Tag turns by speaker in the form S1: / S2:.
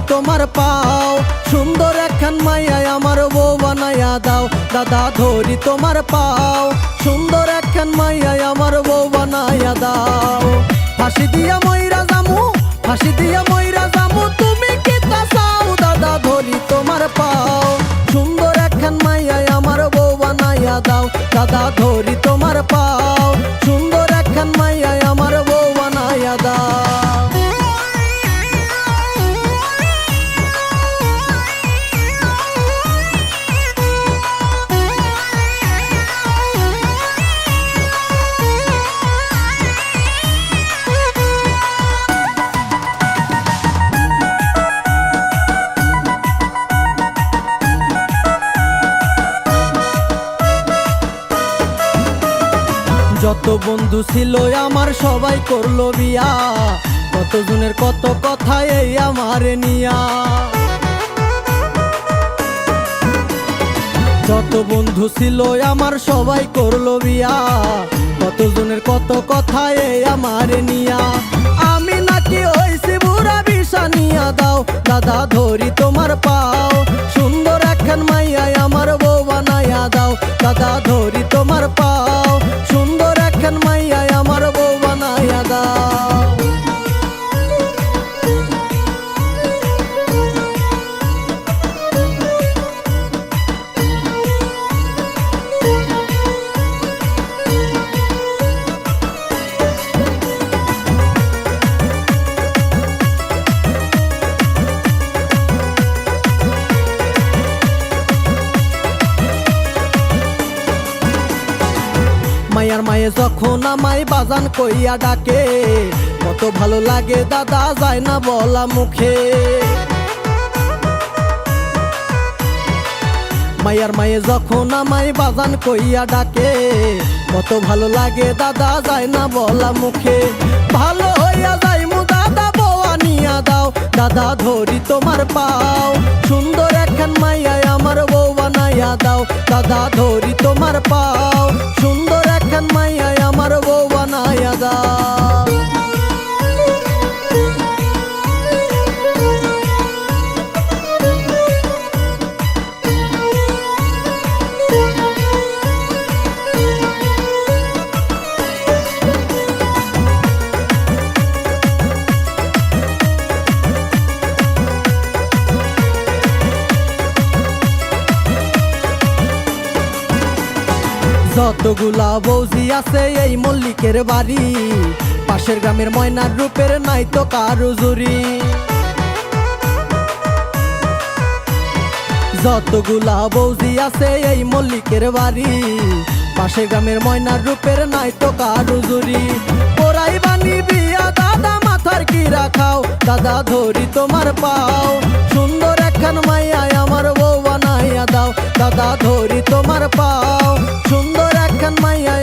S1: তোমার পাও সুন্দর একখান মাইয়ায় আমার বউ বানাইয়া দাও দাদা ধরি তোমার পাও সুন্দর একখান মাইয়ায় আমার বউ বানাইয়া দাও ফাঁসি দিয়া মইরা জামু ফাঁসি দিয়া মইরা জামু তুমি কি তা চাও দাদা ধরি তোমার পাও সুন্দর একখান মাইয়ায় আমার বউ বানাইয়া দাও দাদা ধরি তোমার পাও সুন্দর একখান মাইয়ায় আমার বউ বানাইয়া দাও যত বন্ধু ছিল আমার সবাই করলো বিয়া কতজনের কত কথা এই আমার নিয়া যত বন্ধু ছিল আমার সবাই করলো বিয়া কতজনের কত কথা এই আমার নিয়া আমি নাকি হইছি বুড়া বিষা নিয়া দাও দাদা ধরি তোমার পাও সুন্দর একখান মাইয়ায় আমার বউ বানাইয়া দাও দাদা ধরি তোমার পাও সুন্দর একখান মাইয়ায় আমার বউ বানাইয়া দাও মায়ার মায়ে যখন আমায় বাজান কইয়া ডাকে কত ভালো লাগে দাদা যায় না বলা মুখে মায়ার মায়ে যখন আমায় বাজান কইয়া ডাকে কত ভালো লাগে দাদা যায় না বলা মুখে ভালো হইয়া যাই মু দাদা বউ আনিয়া দাও দাদা ধরি তোমার পাও সুন্দর একখান মাইয়ায় আমার বউ বানাইয়া দাও দাদা ধরি তোমার পাও সুন্দর একখান মাইয়ায় আমার বউ বানাইয়া দাও
S2: মায়ার মায়ে যখন আমায় বাজান কইয়া ডাকে কত ভালো লাগে দাদা যায় না বলা মুখে মায়ার মায়ে যখন আমায় বাজান কইয়া ডাকে কত ভালো লাগে দাদা যায় না বলা মুখে ভালো হইয়া যাই মু দাদা বউ আনিয়া দাও দাদা ধরি তোমার পাও সুন্দর একখান মাইয়ায় আমার বউ বানাইয়া দাও দাদা ধরি তোমার পাও সুন্দর একখান মাইয়ায় আমার বউ বানাইয়া দাও
S1: যতগুলা বৌজি আছে এই মল্লিকের বাড়ি পাশের গ্রামের ময়নার রূপের নাই তো কারো জুরি যতগুলা বৌজি আছে এই মল্লিকের বাড়ি পাশের গ্রামের ময়নার রূপের নাই তো কারো জুরি ওরাই বানি বিয়া দাদা মাথার কি রাখাও দাদা ধরি তোমার পাও সুন্দর একখান মাইয়ায় আমার বউ বানাইয়া দাও দাদা ধরি তোমার পাও সুন্দর একখান মাইয়ায়